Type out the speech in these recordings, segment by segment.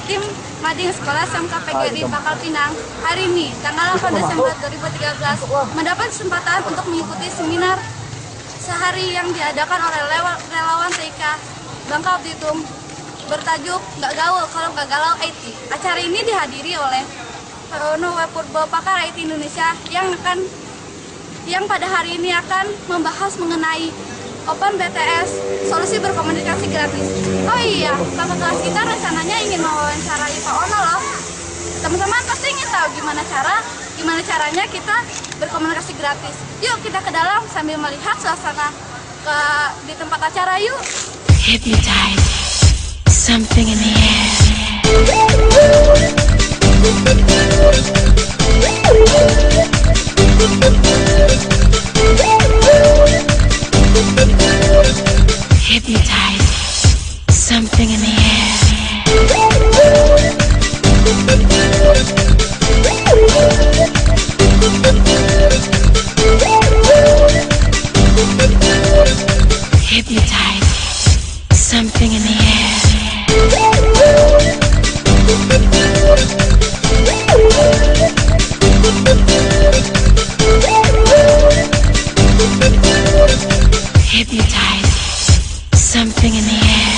tim Mading Sekolah SMK PGRI Pangkal Pinang hari ini, tanggal 8 Desember 2013, mendapat kesempatan untuk mengikuti seminar sehari yang diadakan oleh relawan TIK Bangka Belitung bertajuk "Nggak Gaul Kalau Nggak Galau IT". Acara ini dihadiri oleh Nowe Purbo, pakar IT Indonesia yang pada hari ini akan membahas mengenai Open BTS, solusi berkomunikasi gratis. Oh iya, kakak kelas kita rencananya ingin mewawancarai Pak Ono loh. Teman-teman pasti ingin tahu gimana caranya kita berkomunikasi gratis. Yuk kita ke dalam sambil melihat suasana di tempat acara yuk. Hypnotize something in the air. Hypnotize something in the air. Hypnotize something in the air. Hypnotize something in the air.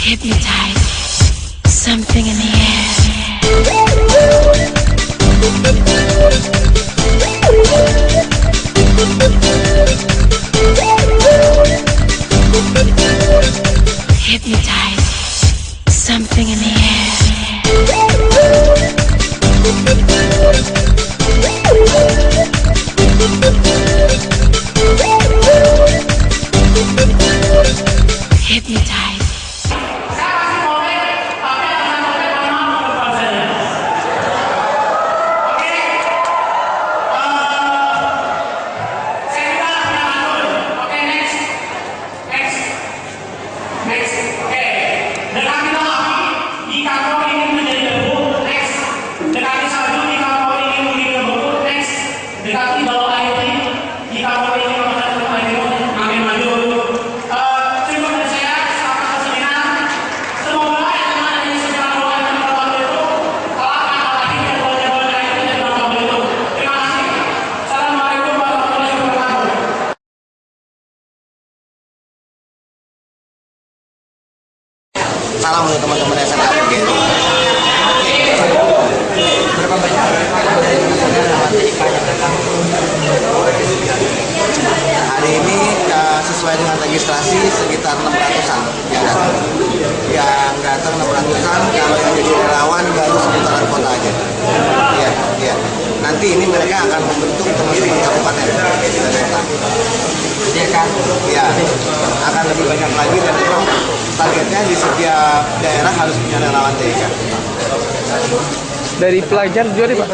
Hypnotize something in the air. Hypnotize something in the air. Hypnotize. Salam untuk teman-teman SMK PGRI. Hari ini sesuai dengan registrasi sekitar 600-an yang datang. Yang datang 600-an, kalau yang jadi relawan baru seputaran kota aja. Iya. Nanti ini mereka akan membentuk teman-teman kabupaten dan kota. Ya, akan lebih banyak lagi dan memang targetnya di setiap daerah harus punya relawan TIK. Dari pelajar juga nih Pak?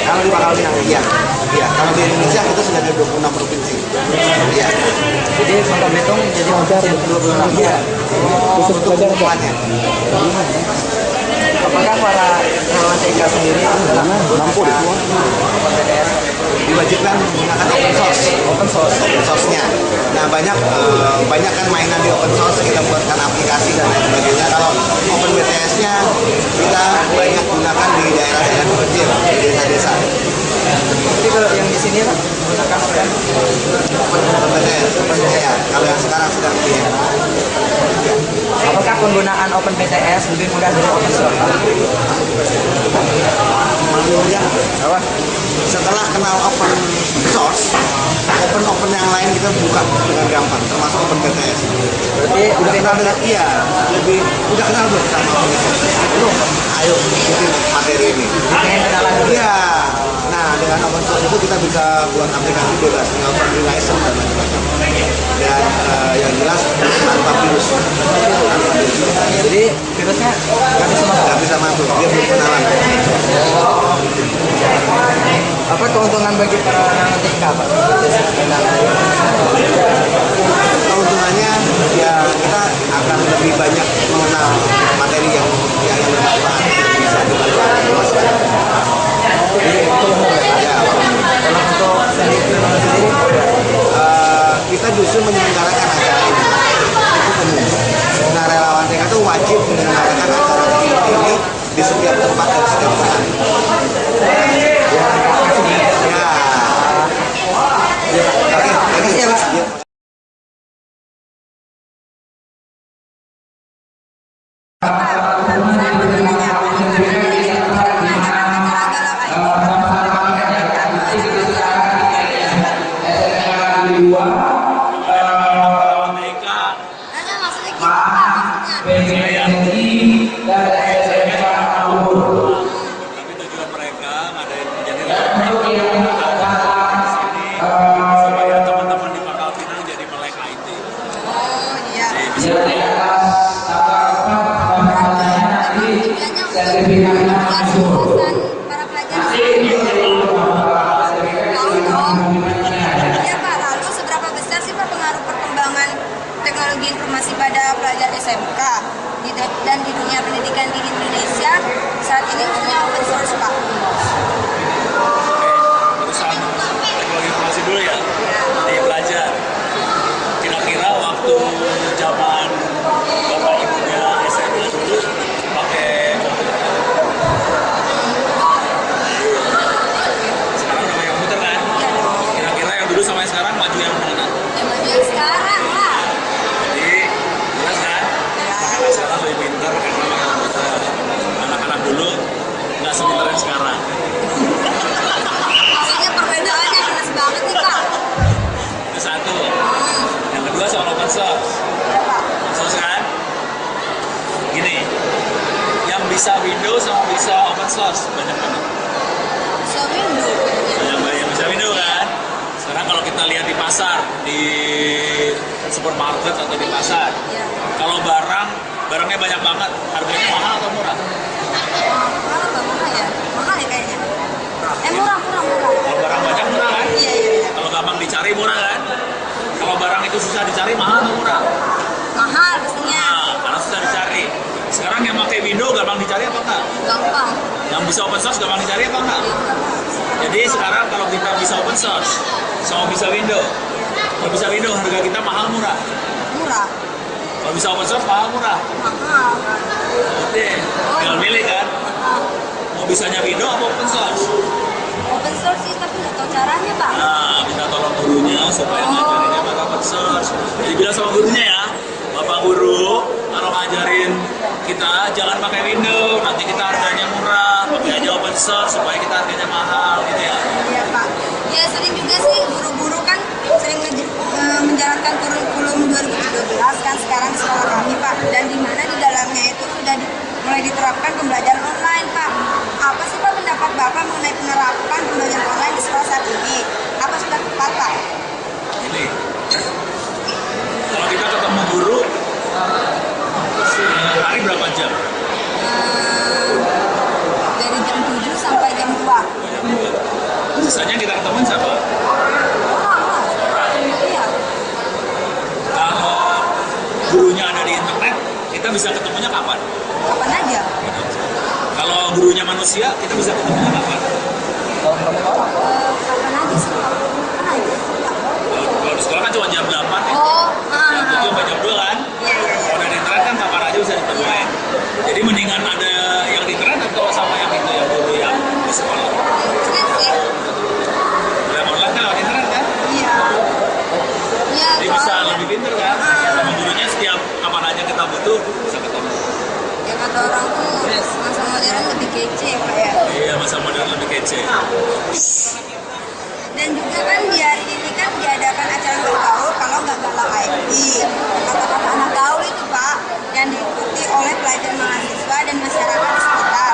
Kalau di Pangkal Pinang, iya. Kalau di Indonesia kita sudah ada 26 provinsi. Iya. Jadi Bangka Belitung jadi pelajar 26. Iya. Untuk pengumumannya. Apakah para relawan TIK sendiri mampu BTS diwajibkan menggunakan open source-nya. Nah, banyak kan mainan di open source, kita buatkan aplikasi dan lain sebagainya. Kalau open BTS-nya kita banyak gunakan di daerah-daerah kecil, di desa-desa. Jadi kalau yang di sini Pak menggunakan Open BTS, ya. Kalau yang sekarang sedang di apakah penggunaan Open BTS lebih mudah dari open source? Setelah kenal open source, open yang lain kita buka dengan gampang, termasuk Open BTS. Berarti udah kenal dengan udah kenal belum sama open source? Belum. Ayo ikutin materi ini. pengen kenalan dulu. Iya. Nah, dengan open source itu kita bisa buat aplikasi bebas, tinggal free license dan macam-macam. Dan yang jelas tanpa virus. Jadi virusnya Nggak bisa masuk, dia belum kenalan. apa keuntungan bagi para relawan TIK Pak? Keuntungannya ya kita akan lebih banyak mengenal materi yang bermanfaat bisa dimanfaatkan masyarakat. justru menyelenggarakan acara ini. Itu umum. Nah, relawan TK itu wajib menyelenggarakan acara seperti ini di setiap tempat dan setiap saat. Ya. Oke, makasih ya, Pak. Ada maksudnya gitu Pak, maksudnya. Tapi tujuan mereka ngadain jadi supaya teman-teman di Pangkal Pinang jadi melek IT. Oh iya. Jadi bisa Tujuannya untuk kepuasan para pelajar. Tahu dong. Iya Pak, lalu seberapa besar sih Pak pengaruh perkembangan teknologi informasi pada pelajar SMK dan di dunia pendidikan di Indonesia saat ini khususnya open source Pak? urusan teknologi informasi dulu ya di pelajar. Kira-kira waktu zaman bapak ibunya SMA dulu pakai komputer. Sekarang udah pakai komputer kan? Kira-kira yang dulu sama yang sekarang maju yang mana? Ya maju yang sekarang lah. Jadi jelas kan? Anak-anak sekarang lebih pintar karena pakai komputer. Anak-anak dulu nggak sepintar yang sekarang. Maksudnya perbedaannya jelas banget nih Pak. Itu satu. Yang kedua soal open source. Open source kan? Gini, yang bisa Windows sama bisa open source banyak banget. So window. Banyak yang bisa Windows kan? Sekarang kalau kita lihat di pasar, di supermarket atau di pasar, Ya. kalau barangnya banyak banget, harganya mahal atau murah? Mahal Pak, murah ya? Mahal ya kayaknya. Murah. Kalau barang banyak murah kan? Iya. Kalau gampang dicari murah kan? Kalau barang itu susah dicari mahal atau murah? Mahal pastinya. Nah, karena susah dicari. Sekarang yang pakai Windows gampang dicari apa enggak? Gampang. Yang bisa open source gampang dicari apa enggak? Jadi sekarang kalau kita bisa open source, sama bisa Windows. Kalau bisa Windows harga kita mahal murah. Murah. Kalau bisa open source mahal murah. Mahal. Oke, tinggal milih kan. Mau bisanya Windows apa open source? Open source sih tapi nggak tahu caranya Pak. Nah, minta tolong gurunya supaya ngajarinnya pakai open source. Jadi bilang sama gurunya ya, Bapak Guru, kalau ngajarin kita jangan pakai Windows, nanti kita harganya murah, pakai aja open source supaya kita harganya mahal gitu ya. Iya Pak. Ya sering juga sih guru-guru kan sering menjalankan kurikulum 2013 kan sekarang di sekolah kami Pak. Dan di mana di dalamnya itu sudah mulai diterapkan pembelajaran online Pak. Apa sih Pak pendapat Bapak mengenai penerapan pembelajaran online di sekolah saat ini? Apa sudah tepat Pak? Ini, kalau kita ketemu guru, hari berapa jam? Dari jam 7 sampai jam 2. Sisanya kita ketemuin siapa? Iya. Kalau gurunya ada di internet, kita bisa ketemunya kapan? Kapan aja? Kalau gurunya manusia, kita bisa ketemunya kapan? Kapan aja sih Pak? Kapan aja? Kalau di sekolah kan cuma jam 8 ya. Oh, Jam 7 sampai jam 2 kan? Iya. Kalau ada di internet kan kapan aja bisa ditemuin. Jadi mendingan ada yang di internet atau sama yang itu ya guru yang di sekolah? Internet sih. Yang online kan lewat internet kan? Iya. Iya. Jadi bisa lebih pinter kan? Sama gurunya setiap kapan aja kita butuh bisa ketemu. Ya kata orang tuh masa modern lebih kece Pak ya. Iya, masa modern lebih kece. Dan juga kan di hari ini kan diadakan acara bergaul kalau nggak galau IT. Kata-kata anak gaul itu Pak yang diikuti oleh pelajar mahasiswa dan masyarakat di sekitar.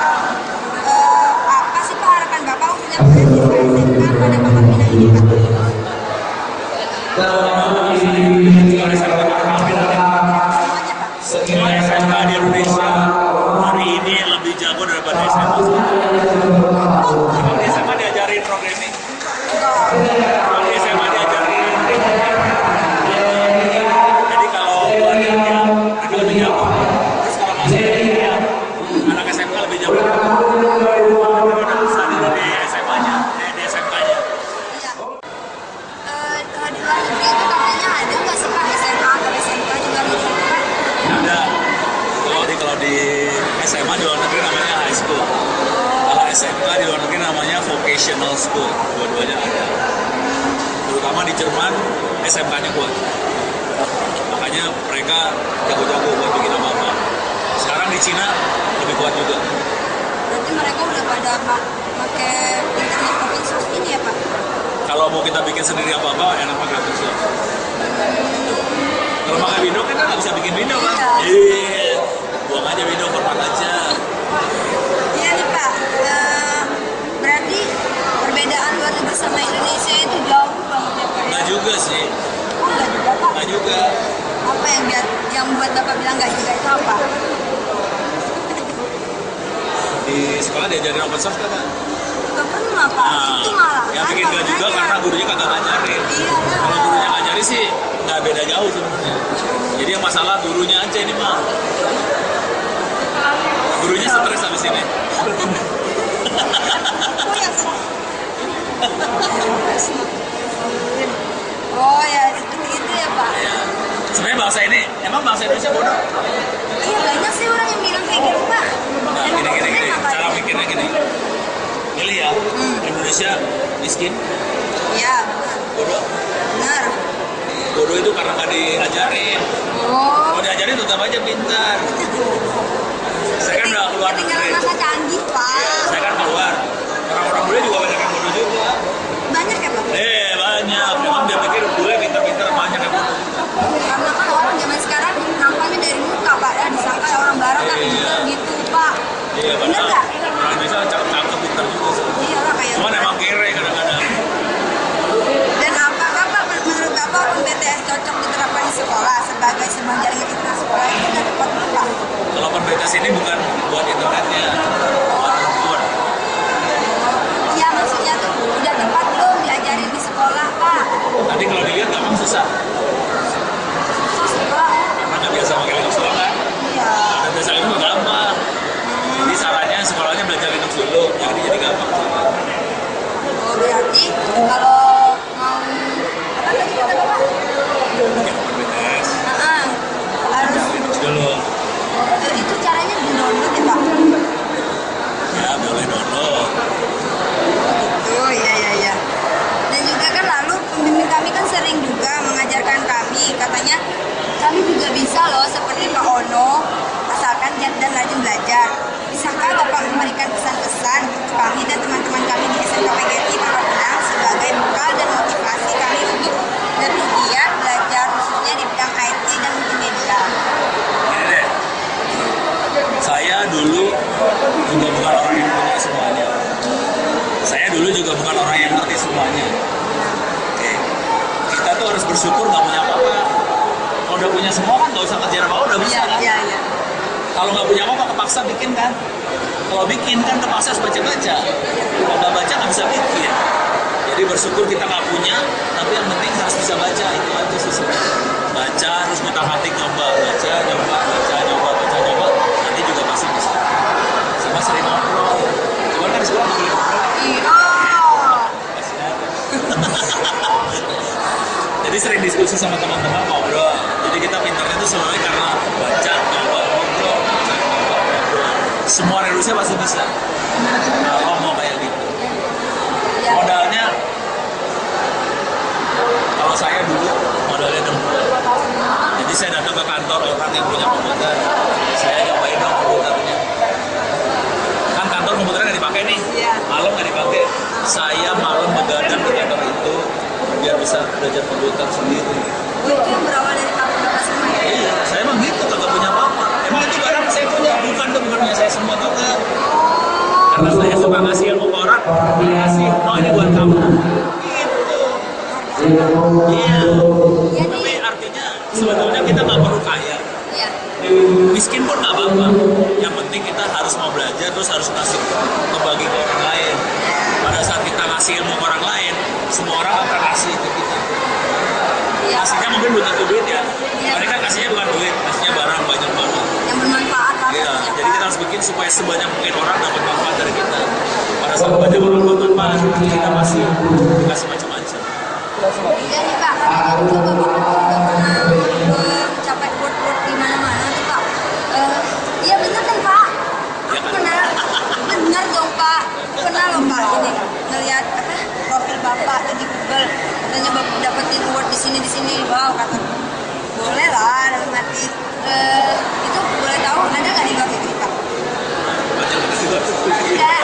Apa sih Pak harapan Bapak khususnya pada siswa SMK pada Pangkal Pinang ini Pak? Semuanya Pak. Semua SMK di Indonesia hari ini lebih jago daripada SMA. Emang di SMA diajarin programming? Emang di SMA diajarin? Jadi kalau buat kerja, mereka lebih jago. Terus kalau masuk kuliah, anak SMK lebih jago. Daripada pesan itu di SMA-nya, di SMK-nya. Iya. Kalau di luar negeri itu SMA di luar negeri namanya high school. Kalau SMK di luar negeri namanya vocational school. Dua-duanya ada. Terutama di Jerman, SMK-nya kuat. Makanya mereka jago-jago buat bikin apa-apa. Sekarang di Cina lebih kuat juga. Berarti mereka udah pada pakai internet open source ini ya Pak? Kalau mau kita bikin sendiri apa-apa, enak pakai open source. Kalau pakai Windows kan nggak bisa bikin Windows kan? Iya. Buang aja Windows, format aja. Iya nih Pak, berarti perbedaan luar negeri sama Indonesia itu jauh banget ya Pak? Nggak juga sih. Oh nggak juga Pak? Nggak juga. Apa yang buat Bapak bilang nggak juga itu apa? Di sekolah diajarin open source kan? Gak pernah Pak, itu malah yang bikin nggak juga karena gurunya kagak ngajarin. Iya, Kalau gurunya ngajarin sih nggak beda jauh sebenarnya. Jadi yang masalah gurunya aja ini mah. Gurunya stres habis ini. Oh ya, seperti itu ya Pak. Ya. Sebenarnya bangsa ini, emang bangsa Indonesia bodoh? Iya banyak sih orang yang bilang kayak gitu Pak. Nah, Dan Bapak gini. sendiri ngapain? Cara mikirnya gini. Milih ya, Indonesia miskin, Iya, bodoh. benar. Bodoh itu karena nggak diajarin. Oh, Kalau diajarin tetap aja pintar. Saya kan udah keluar ketinggalan negeri. masa canggih Pak. Saya kan keluar. Orang-orang bule juga banyak yang bodoh juga. Banyak ya Pak? Banyak. Memang dia pikir bule pintar-pintar, banyak yang bodoh. Karena kan orang zaman sekarang nampaknya dari muka Pak ya, disangka orang barat kan Iya. gitu Pak. Iya, Bener padahal nggak? orang Indonesia cakep-cakep pintar juga sih. Iya lah kayak. Cuman emang kere kadang-kadang. Dan apakah Pak menurut Bapak BTS cocok diterapkan di sekolah sebagai sebuah jaringan internet sekolah itu sudah tepat belum Pak? Kalau Perbetes ini bukan buat internetnya, buat handphone. Iya maksudnya tuh udah tepat belum diajarin di sekolah Pak? Nanti kalau dilihat gampang susah. Susah Pak. Karena nggak biasa pakai Linux doang kan. Iya. Ada biasa Linux nggak gampang. Jadi sarannya sekolahnya belajar Linux dulu, jadi gampang. Oh berarti kalau mau apa tadi kata Bapak? Pakai Perbetes, Harus Linux dulu. itu caranya di download ya Pak? Ya boleh download. Oh iya. Dan juga kan lalu pembimbing kami kan sering juga mengajarkan kami, katanya kami juga bisa loh seperti Pak Ono, asalkan giat dan rajin belajar. Bisakah Bapak memberikan pesan-pesan untuk kami dan teman-teman kami di SMK PGRI Pangkal Pinang sebagai bekal dan motivasi kami untuk lebih giat belajar khususnya di bidang IT dan multimedia? Ini deh. Saya dulu juga bukan orang yang punya semuanya. Saya dulu juga bukan orang yang ngerti semuanya. Oke. Kita tuh harus bersyukur nggak punya apa-apa. Kalau udah punya semua kan nggak usah kejar apa-apa, udah bisa kan? Iya. Kalau nggak punya apa-apa kepaksa bikin kan? Kalau bikin kan terpaksa harus baca-baca. Kalau nggak baca nggak bisa bikin. Jadi bersyukur kita nggak punya, tapi yang penting harus bisa baca, itu aja sih sebenarnya. Baca, harus ngutak-ngatik nyoba, baca, nyoba, nanti juga pasti bisa. Sama sering ngobrol. Cuman kan di sekolah nggak boleh ngobrol. Iya. Kasihan. Jadi sering diskusi sama teman-teman ngobrol. Jadi kita pintarnya itu sebenarnya karena baca, nyoba, ngobrol, baca, nyoba, ngobrol. Semua orang Indonesia pasti bisa. Kalau mau kayak gitu. Iya. Modalnya, kalau saya dulu modalnya 6 bulan. Jadi saya datang ke kantor orang yang punya komputer, saya nyobain dong komputernya. Kan kantor komputernya nggak dipakai nih, Iya. malam nggak dipakai. Saya malam begadang di kantor itu biar bisa belajar komputer sendiri. Oh, itu yang berawal dari Bapak semua ya? Iya, saya emang gitu, kagak punya apa-apa. Emang itu barang saya punya, bukan punya saya semua juga. Karena saya suka ngasih ilmu ke orang, ngasih, oh ini buat kamu. Gitu. Iya. Tapi artinya sebetulnya kita nggak perlu kaya. Iya. Miskin pun nggak apa-apa. Yang penting kita harus mau belajar, terus harus kasih kebagi ke orang lain. Pada saat kita ngasih ilmu ke orang lain, semua orang akan kasih ke kita. Iya. Kasihnya mungkin belum tentu duit ya. Iya. Mereka kasihnya bukan duit, kasihnya barang banyak banget. Yang bermanfaat lah Iya, pastinya, jadi Pak. kita harus bikin supaya sebanyak mungkin orang dapat manfaat dari kita. Pada saat banyak orang dapat manfaat, kita masih dikasih macam-macam. Iya nih Pak, katanya juga Bapak juga pernah mencapai word di mana-mana tuh Pak. Iya benar kan Pak? pernah loh Pak ini ngeliat apa profil Bapak tuh di Google, katanya Bapak dapetin award di sini. Wow, kata boleh lah dalam arti itu boleh tahu ada nggak di luar negeri Pak? Ada.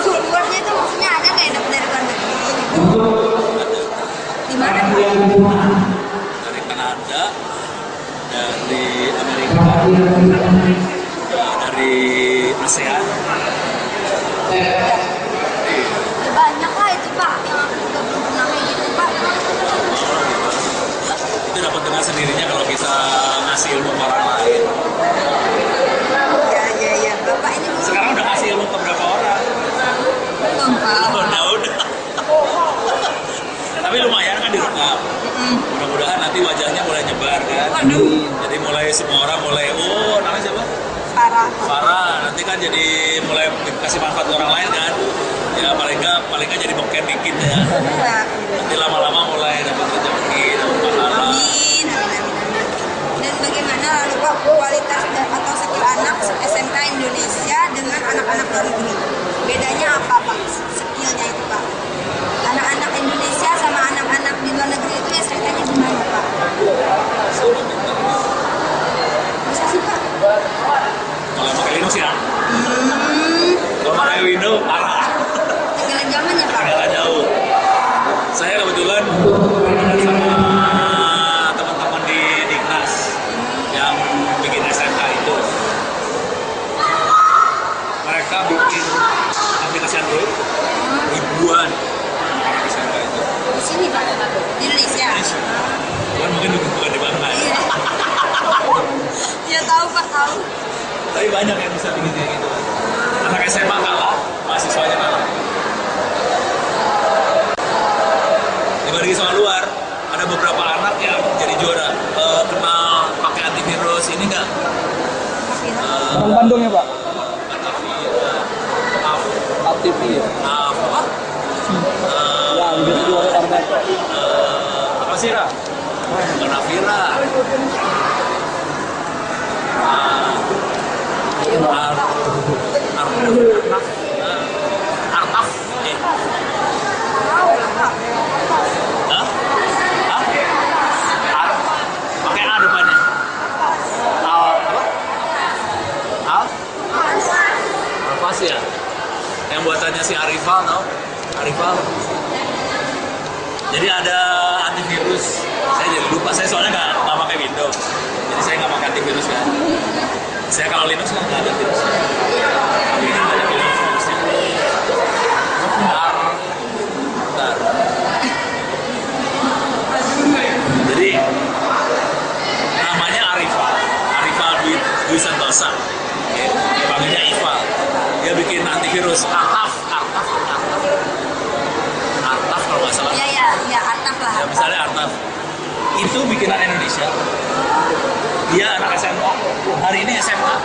Awardnya itu maksudnya ada nggak yang dapet dari luar negeri? Di mana? Dari Kanada, dari Amerika, dari ASEAN. Ya, banyak lah itu Pak, yang aku juga belum pernah kayak gitu Pak. Itu dapat dengan sendirinya kalau kita ngasih ilmu ke orang lain. Ya. Bapak ini dulu Sekarang udah ngasih ilmu ke berapa orang? belum Pak. Udah. Tapi lumayan kan direkam. Mudah-mudahan nanti wajahnya mulai nyebar kan. Waduh. Jadi mulai semua orang mulai, oh namanya siapa? Parah. Nanti kan jadi mulai kasih manfaat ke orang lain kan. Ya paling nggak jadi boken dikit ya. Ya. Nanti lama-lama mulai dapat rezeki, dapat pahala. Amin. Dan bagaimana lalu Pak kualitas atau skill anak SMK Indonesia dengan anak-anak luar negeri? Bedanya apa Pak? Skillnya itu Pak? Anak-anak Indonesia sama anak-anak di luar negeri itu SMK-nya gimana Pak? Bisa sih Pak? Kalau pakai Linux ya. Kalau pakai Windows parah. Ketinggalan zamannya Pak? Agak jauh. Saya kebetulan sama teman-teman di Diknas yang bikin SMK itu. Mereka bikin aplikasi Android ribuan anak SMK itu. Di sini Pak? Di Indonesia? Kan mungkin bukan di Bangka ya. Ya tahu Pak, tahu. Tapi banyak yang bisa bikin kayak gitu. Anak SMA kalah, mahasiswanya kalah. Dibanding sama luar, ada beberapa anak yang jadi juara. Kenal pakai antivirus ini nggak? Orang Bandung ya Pak? Aktif, apa? Ya, jadi juara warnet. Apa sih Ra? Bukan Nafira. Artaf. Hah? Pakai A depannya. Apa sih ya? Yang buatannya si Arifal tau? Arifal. Jadi ada antivirus. Saya jadi lupa. Saya soalnya nggak pakai Windows. Jadi saya nggak pakai antivirus kan. Saya kalau Linux nggak ada virus. Tapi ini ada virusnya. Bentar. Jadi namanya Arifal Dwi Santosa. Dipanggilnya Ival. Dia bikin antivirus Artaf kalau nggak salah. Ya Artaf lah. Ya, misalnya Artaf. Itu bikinan Indonesia. Dia anak SMA. Hari ini SMA.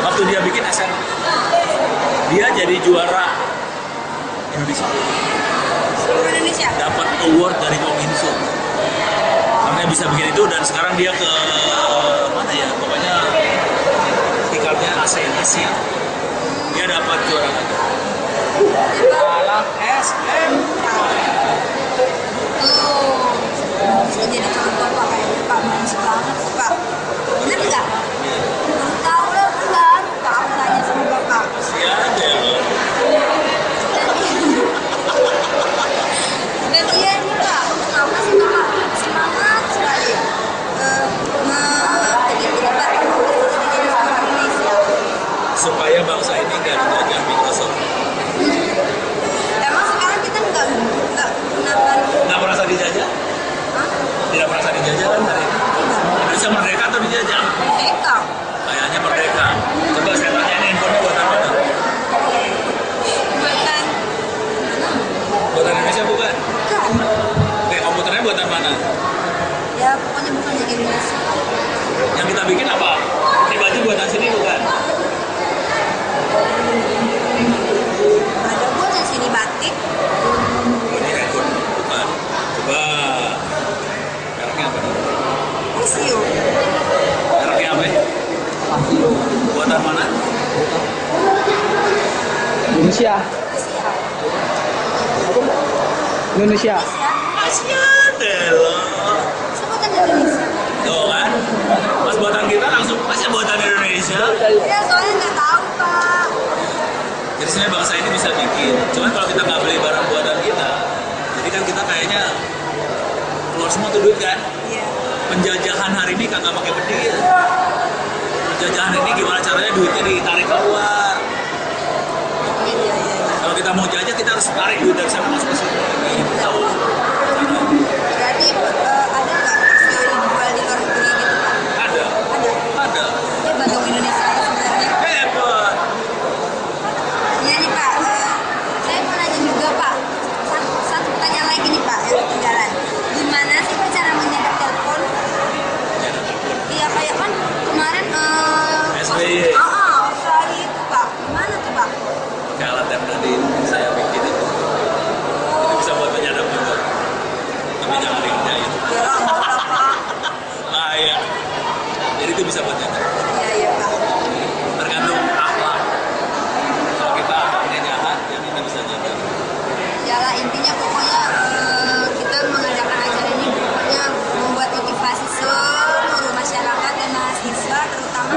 Waktu dia bikin SMA, dia jadi juara Indonesia. Seluruh Indonesia. Dapat award dari Kominfo. Karena bisa bikin itu dan sekarang dia ke mana ya? Pokoknya tingkatnya Asia. Dia dapat juara lagi. Anak SM. Bisa jadi contoh Pak kayaknya Pak, bagus banget sih Pak. Bener nggak? Baru tahu lah kan? Pak aku tanya sama Bapak. Ya, ada. Dan iya ini Pak, kenapa sih Bapak semangat sekali menyebarkan budaya Indonesia? Supaya bangsa ini nggak dijajah Microsoft. Emang sekarang kita nggak gunakan Nggak merasa dijajah? Tidak merasa dijajah kan hari ini? Indonesia merdeka atau dijajah? mereka. Kayaknya merdeka. Coba saya tanya ini handphonenya buatan mana? Bukan Buatan Indonesia bukan? kan? Oke, komputernya buatan mana? Ya pokoknya bukan dari Indonesia. Yang kita bikin apa? Ini baju buatan sini bukan? Ada buatan sini batik. Ini handphone bukan? Coba mereknya apa nih? Casio. Mereknya apa? Buatan mana? Indonesia. Casio. Indonesia. Kasian deh lo. Sebutan Indonesia. Tuh kan, pas buatan kita langsung masih buatan Indonesia. Ya soalnya nggak tahu Pak. Jadi sebenarnya bangsa ini bisa bikin. Cuman kalau kita nggak beli barang buatan kita, jadi kan kita kayaknya keluar semua tuh duit kan. Iya. Penjajahan hari ini kagak pakai pedih. Penjajahan ini gimana caranya duitnya ditarik keluar. Iya. Kalau kita mau jajah kita harus tarik duit dari sana masuk ke sini. Gitu. Tahu? Berarti ada nggak Casio yang dijual di luar negeri gitu Pak? Ada. Ada. Hebat dong Indonesia ya sebenarnya. Hebat. Iya nih Pak, saya mau nanya juga Pak. Satu pertanyaan lagi nih Pak, yang ketinggalan. Gimana sih Pak cara menyadap telepon? Iya kayak kan kemarin SBY. Australia itu Pak. Gimana tuh Pak? Kayak alat yang tadi saya bikin itu. Itu bisa buat penyadap juga. Tapi jangan dijahit. Ya nggak apa Pak. Bahaya. Jadi itu bisa buat nyadap. Iya Pak. Tergantung akhlak. Kalau kita akhlaknya jahat, ya kita bisa nyadap. Ya lah intinya pokoknya kita mengadakan acara ini pokoknya membuat motivasi seluruh masyarakat dan mahasiswa terutama